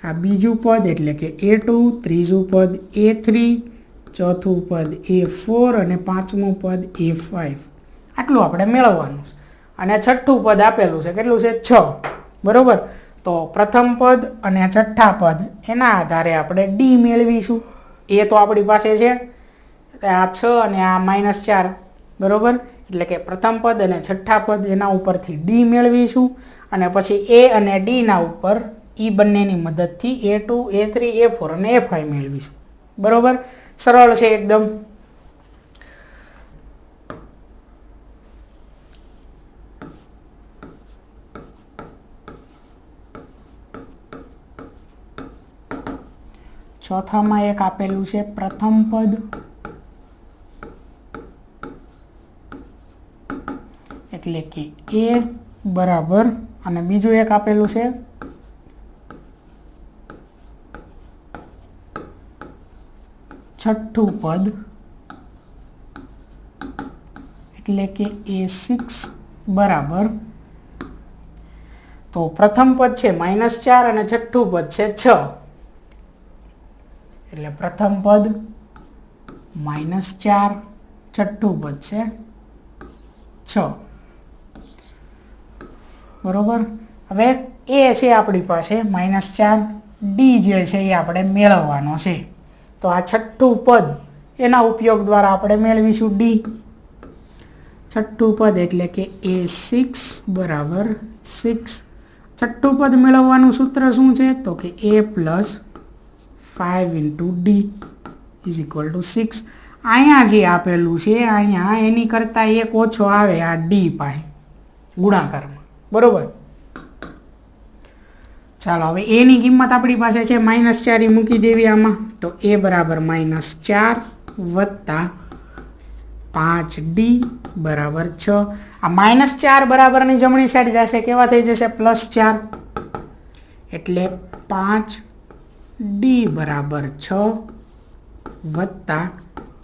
આ બીજું પદ એટલે કે a2, ત્રીજું પદ a3, ચોથું પદ a4 અને પાંચમું પદ a5. આટલું આપણે મેળવવાનું છે. અને છઠ્ઠું પદ આપેલું છે, કેટલું છે? 6, બરાબર. તો પ્રથમ પદ અને છઠ્ઠા પદ એના આધારે આપણે d મેળવીશું. એ તો આપણી પાસે છે આ 6 અને આ -4, બરાબર. એટલે કે પ્રથમ પદ અને છઠ્ઠા પદ એના ઉપરથી d મેળવીશું, અને પછી a અને d ના ઉપર એ બંનેની મદદથી a2, a3, a4 અને a5 મેળવીશું, બરાબર. સરળ છે એકદમ. ચોથામાં એક આપેલું છે પ્રથમ પદ એટલે કે a બરાબર, અને બીજું એક આપેલું છે છઠ્ઠું પદ એટલે કે a6 બરાબર. તો પ્રથમ પદ છે -4 અને છઠ્ઠું પદ છે 6. એટલે પ્રથમ પદ -4, છઠ્ઠું પદ છે 6, બરોબર. હવે એ છે આપણી પાસે -4, ડી જે છે એ આપણે મેળવવાનો છે. તો આ છઠ્ઠું પદ એના ઉપયોગ દ્વારા આપણે મેળવીશું ડી. છઠ્ઠું પદ એટલે કે a6 બરાબર 6. છઠ્ઠું પદ મેળવવાનું સૂત્ર શું છે? તો કે a + 5 × d = 6. અહીંયા જે આપેલું છે અહીંયા એની કરતાં એક ઓછો આવે આ ડી પાસે ગુણાકારમાં, બરોબર. ચાલો હવે એની કિંમત આપણી પાસે છે -4, એ મૂકી દેવી આમાં. તો a બરાબર -4 વત્તા 5d બરાબર 6. આ -4 બરાબરની જમણી સાઈડ જશે, કેવા થઈ જશે? +4. એટલે 5d બરાબર 6 વત્તા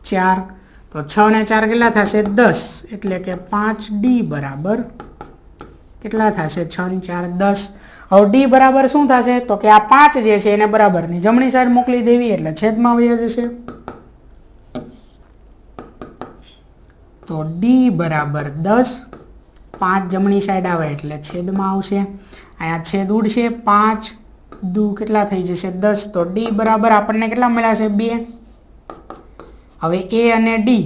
4. તો 6 ને 4 કેટલા થશે? 10. એટલે કે 5d બરાબર કેટલા થશે? 6 ને 4 10. હવે ડી બરાબર શું થશે? તો કે આ 5 જે છે એને બરાબરની જમણી સાઈડ મોકલી દેવી, એટલે છેદમાં વહી જશે. તો ડી બરાબર 10. 5 જમણી સાઈડ આવે એટલે છેદમાં આવશે. અહીંયા છેદ ઉડશે, 5 દુ કેટલા થઈ જશે? 10. તો ડી બરાબર આપણને કેટલા મળ્યા છે? 2. હવે એ અને ડી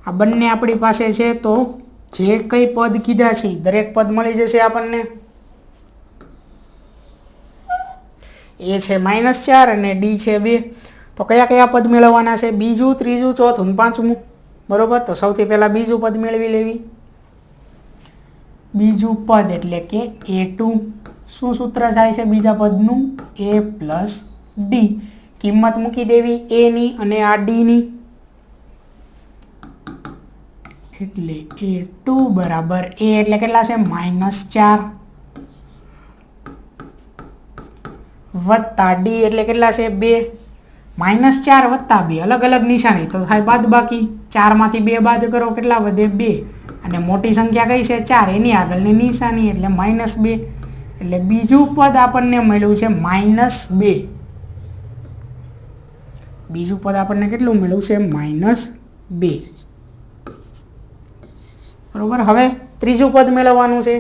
આ બંને આપણી પાસે છે, તો જે કઈ પદ કીધા છે દરેક પદ મળી જશે આપણને. એ છે -4 અને ડી છે 2. તો કયા કયા પદ મેળવવાના છે? બીજું, ત્રીજું, ચોથું અને પાંચમું, બરોબર. તો સૌથી પહેલાં બીજું પદ મેળવી લેવી. બીજું પદ એટલે કે a2. શું સૂત્ર થાય છે બીજા પદનું? a + ડી કિંમત મૂકી દેવી એ ની અને આ ડી ની એટલે a2 બરાબર a એટલે કેટલા છે -4 વત્તા ડી એટલે કેટલા છે 2 -4 વત્તા 2 અલગ અલગ નિશાની તો થાય બાદબાકી 4 માંથી 2 બાદ કરો કેટલા વધે 2 અને મોટી સંખ્યા કઈ છે 4 એની આગળની નિશાની એટલે -2 એટલે બીજું પદ આપણને મળ્યું છે -2 બીજું પદ આપણને કેટલું મળ્યું છે -2 બરોબર હવે ત્રીજું પદ મેળવવાનું છે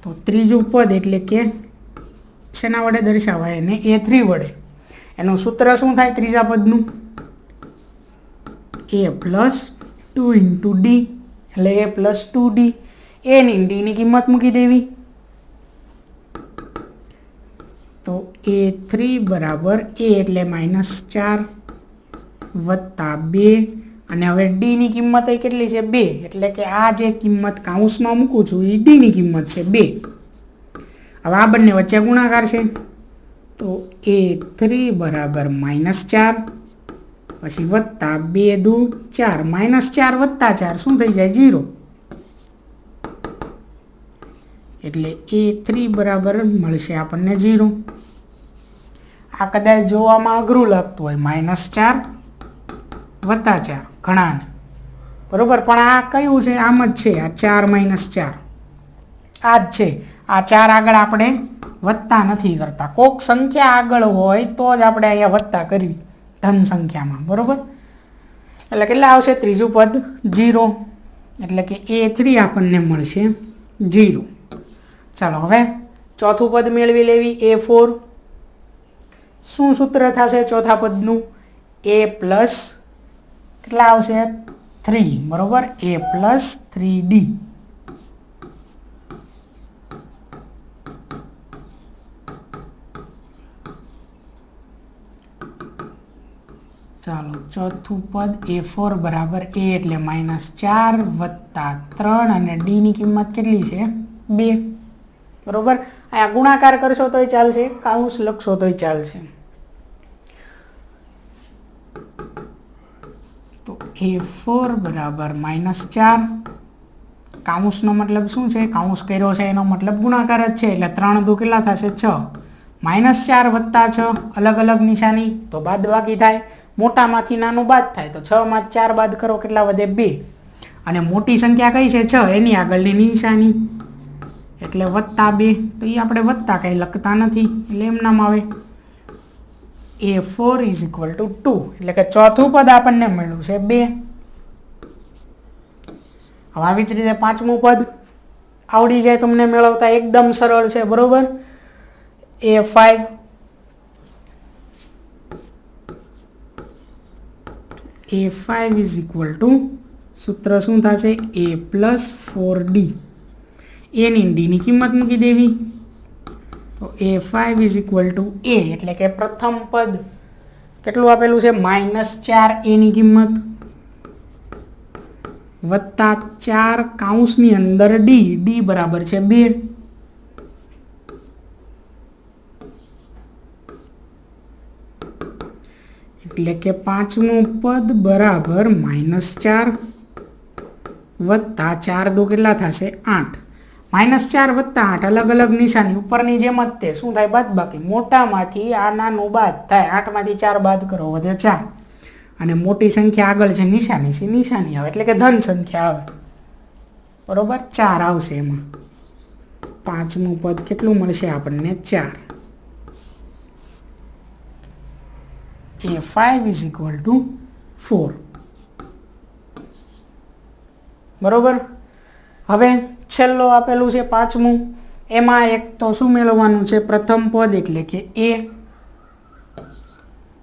તો ત્રીજું પદ એટલે કે શેના વડે દર્શાવાય એને a3 વડે એનું સૂત્ર શું થાય ત્રીજા પદનું a + 2 * d એટલે a + 2d a ની d ની કિંમત મૂકી દેવી તો a3 બરાબર a એટલે -4 વત્તા 2 અને હવે d ની કિંમત કેટલી છે 2 એટલે કે આ જે કિંમત કૌંસમાં મૂકું છું એ d ની કિંમત છે 2 હવે આ બંને વચ્ચે ગુણાકાર છે તો a3 બરાબર -4 પછી વત્તા 2 × 2 = 4 -4 વત્તા 4 શું થઈ જાય 0 એટલે a3 બરાબર મળશે આપણને 0 આ કદાચ જોવામાં અઘરું લાગતું હોય -4 વત્તા 4 ઘણાને બરોબર પણ આ કયું છે આમ જ છે આ 4 - 4 આ જ છે આ 4 આગળ આપણે વત્તા નથી કરતા કોક સંખ્યા આગળ હોય તો જ આપણે અહીંયા વત્તા કરવી ધન સંખ્યામાં બરોબર એટલે કેટલા આવશે ત્રીજું પદ 0 એટલે કે a3 આપણને મળશે 0 ચાલો હવે ચોથું પદ મેળવી લેવી a4 શું સૂત્ર થશે ચોથા પદનું a પ્લસ કેટલા આવશે 3 બરોબર a પ્લસ 3d ચાલો ચોથું પદ a4 બરાબર a એટલે -4 વત્તા 3 અને d ની કિંમત કેટલી છે 2 બરોબર અહીંયા ગુણાકાર કરશો તોય ચાલશે કૌંસ લખશો તોય ચાલશે તો a4 બરાબર -4 કૌંસનો મતલબ શું છે કૌંસ કર્યો છે એનો મતલબ ગુણાકાર જ છે એટલે 3 × 2 કેટલા થશે 6 -4 વત્તા 6 અલગ અલગ નિશાની તો બાદબાકી થાય મોટામાંથી નાનું બાદ થાય તો 6 માં 4 બાદ કરો કેટલા વધે 2 અને મોટી સંખ્યા કઈ છે 6 એની આગળની નિશાની એટલે વત્તા 2 તો એ આપણે વત્તા કંઈ લખતા નથી એટલે એમ નામ આવે a4 = 2 એટલે કે ચોથું પદ આપણને મળ્યું છે 2 હવે આવી જ રીતે પાંચમું પદ આવડી જાય તમને મેળવતા એકદમ સરળ છે બરોબર a5 = સૂત્ર શું થશે a + 4d a ની d ની કિંમત મૂકી દેવી તો a5 = a એટલે કે પ્રથમ પદ કેટલું આપેલું છે -4 a ની કિંમત વત્તા 4 કૌંસની અંદર d બરાબર છે 2 એટલે કે પાંચમું પદ બરાબર -4 વત્તા 4 × 2 કેટલા થશે 8 -4 વત્તા 8 અલગ અલગ નિશાની ઉપરની જેમ જ તે શું થાય બાદબાકી મોટામાંથી આ નાનું બાદ થાય 8 માંથી 4 બાદ કરો વધે 4 અને મોટી સંખ્યા આગળ છે નિશાની આવે એટલે કે ધન સંખ્યા આવે બરોબર 4 આવશે એમાં પાંચમું પદ કેટલું મળશે આપણને 4 a5 = 4 બરોબર હવે છેલ્લો આપેલું છે પાંચમું એમાં એક તો શું મેળવવાનું છે પ્રથમ પદ એટલે કે a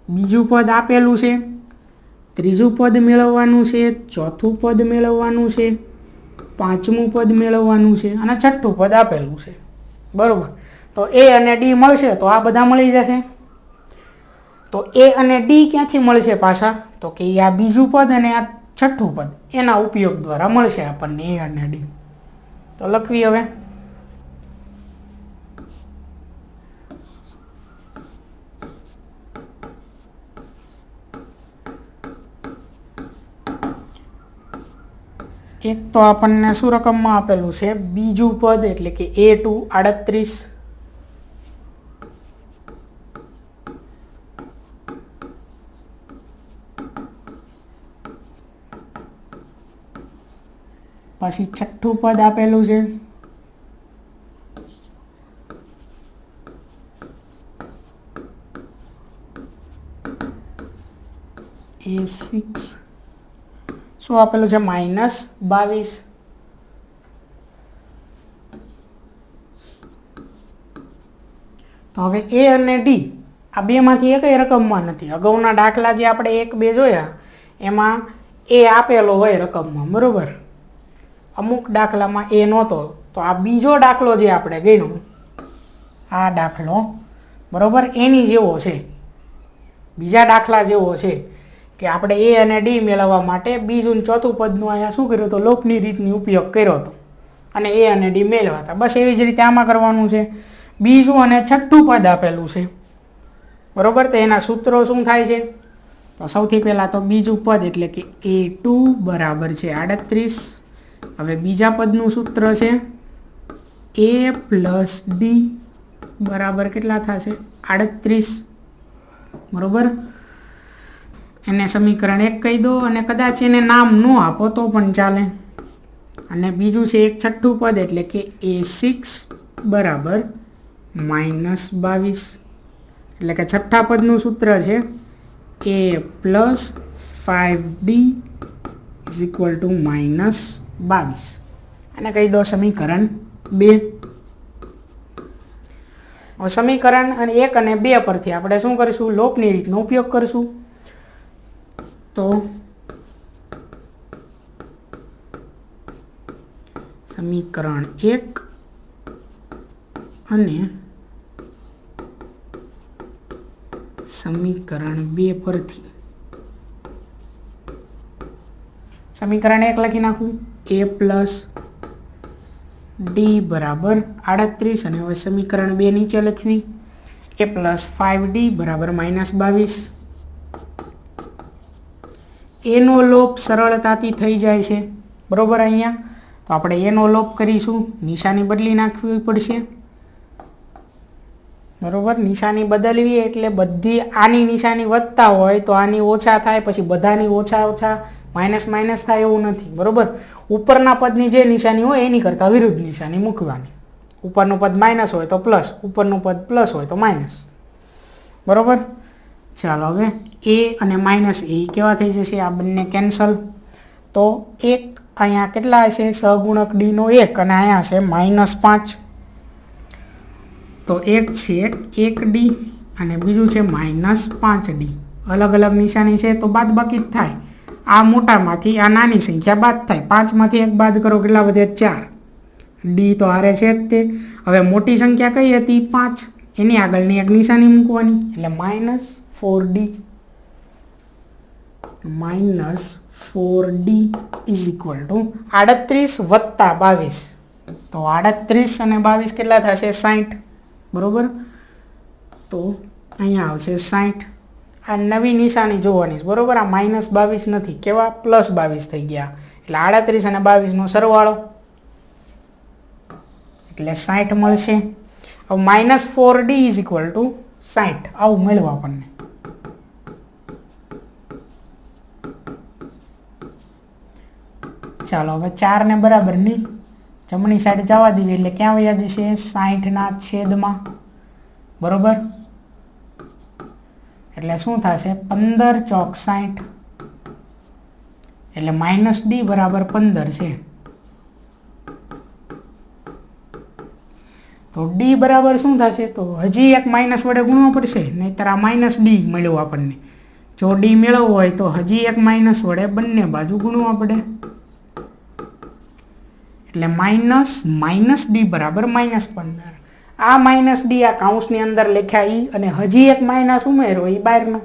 બીજું પદ આપેલું છે ત્રીજું પદ મેળવવાનું છે ચોથું પદ મેળવવાનું છે પાંચમું પદ મેળવવાનું છે અને છઠ્ઠું પદ આપેલું છે બરોબર તો a અને d મળશે તો આ બધા મળી જશે તો a અને d ક્યાંથી મળશે પાછા તો કે આ બીજું પદ અને આ છઠ્ઠું પદ એના ઉપયોગ દ્વારા મળશે આપણને a અને d તો લખવી હવે એક તો આપણને શું રકમમાં આપેલું છે બીજું પદ એટલે કે A2 38, પછી છઠ્ઠું પદ આપેલું છે A6, શું આપેલું છે -22. તો હવે A અને D આ બેમાંથી એકય રકમમાં નથી. અગાઉના દાખલા જે આપણે 1, 2 જોયા એમાં A આપેલો હોય રકમમાં, બરોબર. અમુક દાખલામાં A નહોતો. તો આ બીજો દાખલો જે આપણે ગણ્યો આ દાખલો બરોબર એની જેવો છે, બીજા દાખલા જેવો છે કે આપણે A અને D મેળવવા માટે બીજું અને ચોથું પદનું અહીંયા શું કર્યું તો લોપની રીતની ઉપયોગ કર્યો હતો અને A અને D મેળવ્યા હતા. બસ એવી જ રીતે આમાં કરવાનું છે. બીજું અને છઠ્ઠું પદ આપેલું છે, બરોબર. તો એના સૂત્રો શું થાય છે? તો સૌથી પહેલાં તો બીજું પદ એટલે કે A2 બરાબર છે 38. હવે બીજા પદનું સૂત્ર છે A પ્લસ D બરાબર કેટલા થશે 38, બરોબર. એને સમીકરણ 1 કહી દો અને કદાચ એને નામ ન આપો તો પણ ચાલે. અને બીજું છે એક છઠ્ઠું પદ એટલે કે A6 બરાબર -22, એટલે કે છઠ્ઠા પદનું સૂત્ર છે A plus 5D is equal to -22. અને કહી દો સમીકરણ 2. હવે સમીકરણ 1 અને 2 પરથી આપણે શું કરીશું? લોપની રીતનો ઉપયોગ કરીશું. તો સમીકરણ 1 અને સમીકરણ 2 પરથી સમીકરણ 1 લખી નાખું A પ્લસ D બરાબર 38 અને હવે સમીકરણ 2 નીચે લખવી A પ્લસ 5D બરાબર -22. એનો લોપ સરળતાથી થઈ જાય છે, બરોબર. અહીંયા તો આપણે એનો લોપ કરીશું, નિશાની બદલી નાખવી પડશે, બરોબર. નિશાની બદલવી એટલે બધી આની નિશાની વધતા હોય તો આની ઓછા થાય, પછી બધાની ઓછા માઇનસ થાય એવું નથી, બરોબર. ઉપરના પદની જે નિશાની હોય એની કરતાં વિરુદ્ધ નિશાની મૂકવાની. ઉપરનું પદ માઇનસ હોય તો પ્લસ, ઉપરનું પદ પ્લસ હોય તો માઇનસ, બરોબર. ચાલો હવે A અને -A કેવા થઈ જશે? આ બંને કેન્સલ. તો એક અહીંયા કેટલા હશે? સહગુણક D નો 1 અને અહીંયા છે -5. તો એક છે 1D અને બીજું છે -5D. અલગ અલગ નિશાની છે તો બાદબાકી જ થાય. આ મોટામાંથી આ નાની સંખ્યા બાદ થાય. 5માંથી 1 બાદ કરો કેટલા વધે? 4. D તો હારે છે જ તે. હવે મોટી સંખ્યા કઈ હતી? 5. એની આગળની એક નિશાની મૂકવાની એટલે -4D. -4D is equal to 38 વત્તા 22. તો 38 અને 22 કેટલા થશે? 60, બરોબર. તો અહીંયા આવશે 60. આ નવી નિશાની જોવાની છે, બરોબર. આ -22 નથી, કેવા? +22 થઈ ગયા. એટલે 38 અને 22નો સરવાળો એટલે 60 મળશે. હવે -4D ઇઝ ઇક્વલ ટુ 60 આવું મળ્યું આપણને. ચાલો હવે 4 ને બરાબરની જમણી સાઈડ જવા દેવી એટલે ક્યાં વયા જશે? 60ના છેદમાં, બરોબર. એટલે શું થશે? 15 ચોક 60 એટલે -D બરાબર 15 છે. તો D બરાબર શું થશે? તો હજી એક માઇનસ વડે ગુણવો પડશે, નહીંતર આ -D મળ્યું આપણને. જો D મેળવવું હોય તો હજી એક માઇનસ વડે બંને બાજુ ગુણવા પડે એટલે -D બરાબર -15. આ -D આ કાઉન્સની અંદર લખ્યા ઈ અને હજી એક માઇનસ ઉમેરો એ બહારનો,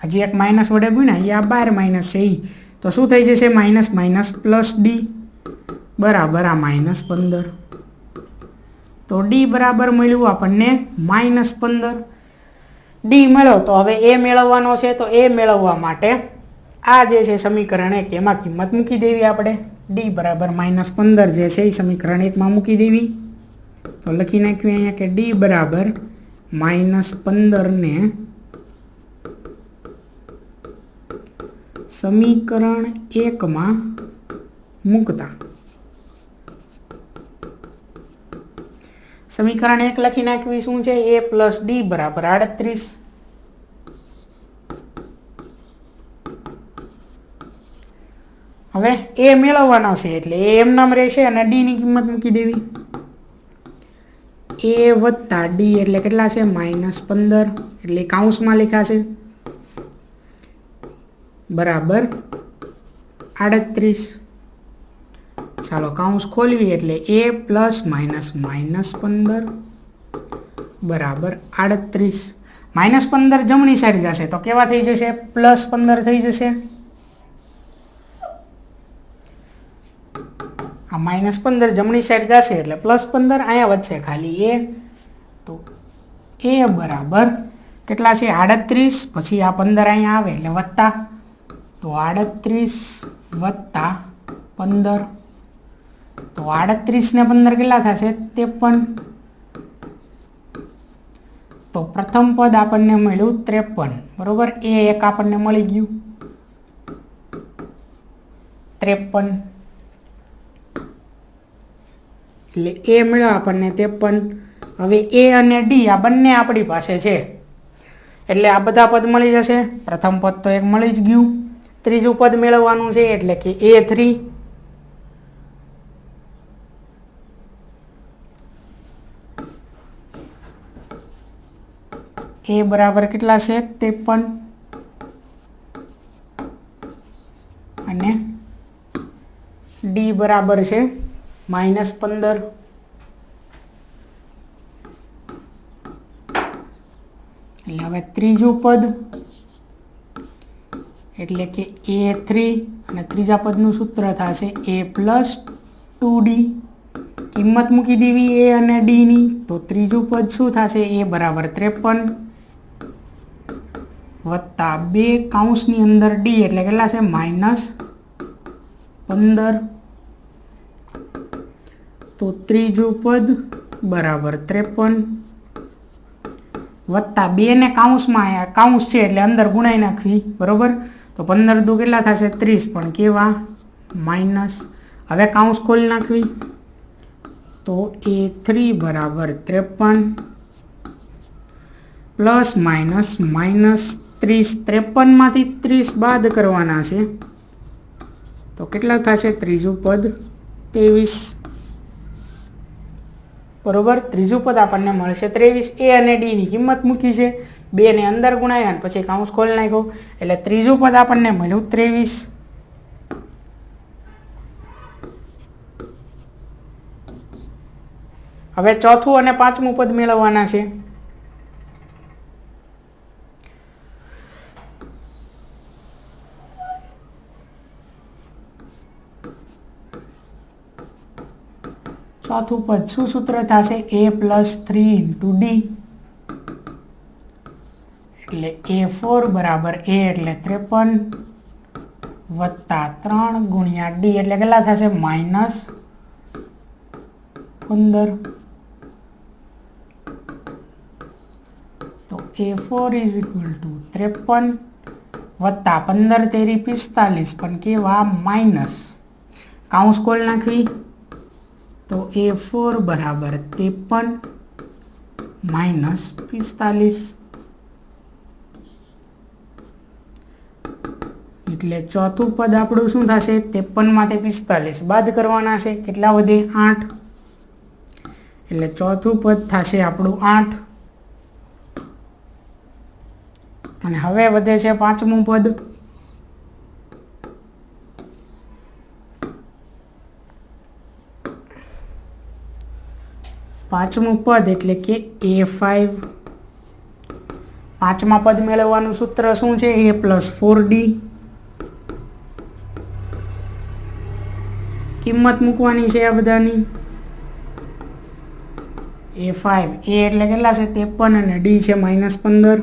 હજી એક માઇનસ વડે ગુણ્યા એ આ બહાર માઇનસ છે ઈ. તો શું થઈ જશે? -+D બરાબર આ -15. તો D બરાબર મળ્યું આપણને -15. D મળ્યો તો હવે A મેળવવાનો છે. તો A મેળવવા માટે આ જે છે સમીકરણ 1 એમાં કિંમત મૂકી દેવી આપણે ડી બરાબર -15 જે છે એ સમીકરણ 1માં મૂકી દેવી. તો લખી નાખ્યું અહીંયા કે ડી બરાબર -15 ને સમીકરણ 1માં મૂકતા સમીકરણ 1 લખી નાખવી શું છે a + d બરાબર 38. હવે a મેળવવાનો છે એટલે a એમ નામ રહેશે અને d ની કિંમત મૂકી દેવી. a વત્તા d એટલે કેટલા છે -15 એટલે કૌંસમાં લખાશે બરાબર 38. ચાલો કૌંસ ખોલવી એટલે a + -15 બરાબર 38. -15 જમણી સાઈડ જશે તો કેવા થઈ જશે +15 થઈ જશે. આ -15 જમણી સાઈડ જશે એટલે +15 અહીંયા વધશે ખાલી a. તો a બરાબર કેટલા છે 38 પછી આ 15 અહીંયા આવે એટલે વત્તા તો 38 વત્તા 15 તો 38 ને 15 કેટલા થશે 53. તો પ્રથમ પદ આપણને મળ્યું 53 બરોબર. એ એક આપણને મળી ગયું 53 એટલે એ મળ્યો આપણને 53. હવે એ અને ડી આ બંને આપણી પાસે છે એટલે આ બધા પદ મળી જશે. પ્રથમ પદ તો એક મળી જ ગયું. ત્રીજું પદ મેળવવાનું છે એટલે કે a3 a બરાબર કેટલા છે 53 અને d બરાબર છે -15. એટલે હવે ત્રીજું પદ એટલે કે a3 અને ત્રીજા પદનું સૂત્ર થશે a + 2d. કિંમત મૂકી દેવી a અને d ની તો ત્રીજું પદ શું થશે a બરાબર 53 વત્તા 2 કૌંસની અંદર d એટલે કેટલા છે -15. તો ત્રીજું પદ બરાબર 53 વત્તા 2 ને કૌંસમાં આવ્યા કૌંસ છે એટલે અંદર ગુણાઈ નાખવી બરોબર. તો 15 દુ કેટલા થશે 30 પણ કેવા માઇનસ. હવે કૌંસ ખોલી નાખવી તો a3 બરાબર 53 પ્લસ માઇનસ -30. 53માંથી 30 બાદ કરવાના છે તો કેટલા થશે ત્રીજું પદ 23 બરોબર. ત્રીજું પદ આપણને મળશે 23. a અને d ની કિંમત મૂકી છે 2 ને અંદર ગુણાયા અને પછી કૌંસ ખોલી નાખ્યો એટલે ત્રીજું પદ આપણને મળ્યું 23. હવે ચોથું અને પાંચમું પદ મેળવવાના છે. ચોથું પદ શું સૂત્ર થશે a + 3 × d એટલે a4 બરાબર a એટલે 53 વત્તા 3 ગુણ્યા d એટલે કેટલા થશે -15. તો a4 = 53 વત્તા 15 તેરી 45 પણ કેવા માઇનસ. કૌંસ ખોલી નાખવી તો a4 બરાબર 53 -45 એટલે ચોથું પદ આપણું શું થશે 53માંથી 45 બાદ કરવાના છે કેટલા વધે 8 એટલે ચોથું પદ થશે આપણું 8. અને હવે વધે છે પાંચમું પદ. પાંચમું પદ એટલે કે a5. પાંચમા પદ મેળવવાનું સૂત્ર શું છે a + 4d. કિંમત મૂકવાની છે આ બધાની. a5 a એટલે કેટલા છે 53 અને d છે -15.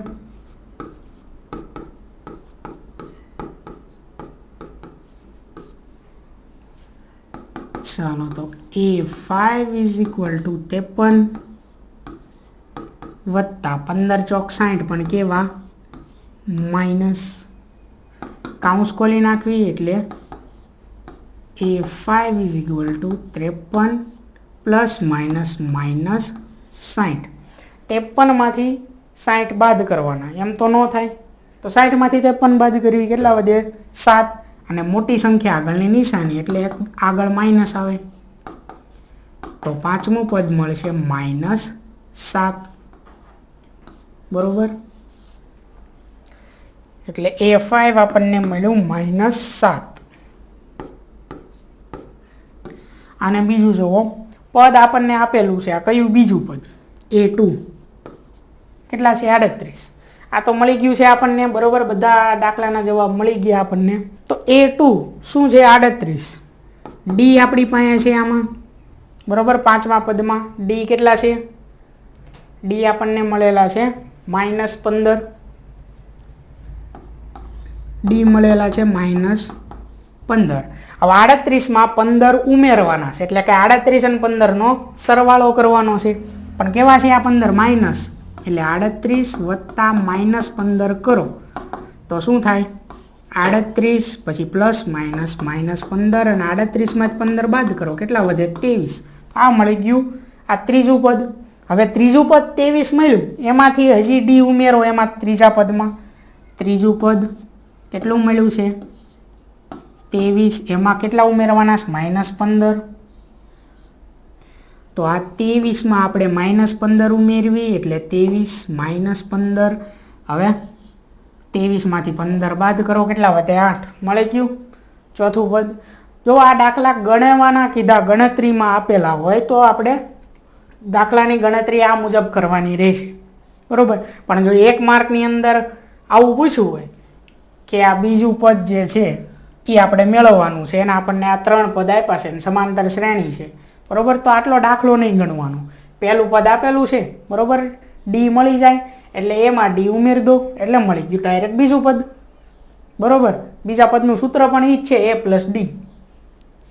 ચાલો તો A5 ઇઝ ઇક્વલ ટુ 53 વત્તા 15 ચોક 60 પણ કેવા માઇનસ કાઉન્સ ખોલી નાખવી એટલે A5 is equal to 53 plus minus minus 60. 53માંથી 60 બાદ કરવાના, એમ તો ન થાય. તો 60માંથી 53 બાદ કરવી, કેટલા વધે 7. અને મોટી સંખ્યા આગળની નિશાની એટલે આગળ માઇનસ આવે, તો પાંચમું પદ મળશે -7. બરોબર, એટલે A5 આપણને મળ્યું -7. અને બીજું જુઓ, પદ આપણને આપેલું છે, આ કયું બીજું પદ A2 કેટલા છે 38. આ તો મળી ગયું છે આપણને. બરોબર, બધા દાખલાના જવાબ મળી ગયા આપણને. તો A2 શું છે 38. ડી આપણી પાસે છે આમાં. બરોબર, પાંચમા પદમાં ડી કેટલા છે? ડી આપણને મળેલા છે -15. ડી મળેલા છે -15. હવે 38માં 15 ઉમેરવાના છે, એટલે કે 38 અને 15નો સરવાળો કરવાનો છે. પણ કેવા છે આ 15 માઇનસ, એટલે 38 વત્તા -15 કરો તો શું થાય 38 પછી પ્લસ માઇનસ -15 અને 38માંથી 15 બાદ કરો, કેટલા વધે 23. આ મળી ગયું આ ત્રીજું પદ. હવે ત્રીજું પદ 23 મળ્યું, એમાંથી હજી ડી ઉમેરો એમાં ત્રીજા પદમાં. ત્રીજું પદ કેટલું મળ્યું છે 23, એમાં કેટલા ઉમેરવાના -15. તો આ 23માં આપણે -15 ઉમેરવી એટલે 23 -15. હવે 23માંથી 15 બાદ કરો, કેટલા વધે 8. મળી ગયું ચોથું પદ. જો આ દાખલા ગણવાના કીધા, ગણતરીમાં આપેલા હોય તો આપણે દાખલાની ગણતરી આ મુજબ કરવાની રહેશે. બરોબર, પણ જો 1 માર્કની અંદર આવું પૂછવું હોય કે આ બીજું પદ જે છે એ આપણે મેળવવાનું છે અને આપણને આ 3 પદ આપ્યા છે અને સમાંતર શ્રેણી છે. બરોબર, તો આટલો દાખલો નહીં ગણવાનો. પહેલું પદ આપેલું છે, બરોબર, ડી મળી જાય એટલે એમાં ડી ઉમેરી દો એટલે મળી ગયું ડાયરેક્ટ બીજું પદ. બરોબર, બીજા પદનું સૂત્ર પણ એ જ છે A પ્લસ ડી.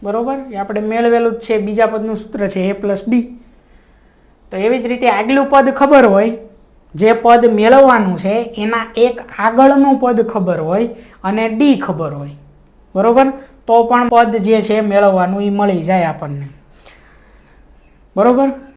બરોબર, એ આપણે મેળવેલું જ છે. બીજા પદનું સૂત્ર છે A પ્લસ ડી. તો એવી જ રીતે આગલું પદ ખબર હોય, જે પદ મેળવવાનું છે એના એક આગળનું પદ ખબર હોય અને ડી ખબર હોય, બરોબર, તો પણ પદ જે છે મેળવવાનું એ મળી જાય આપણને. બરોબર.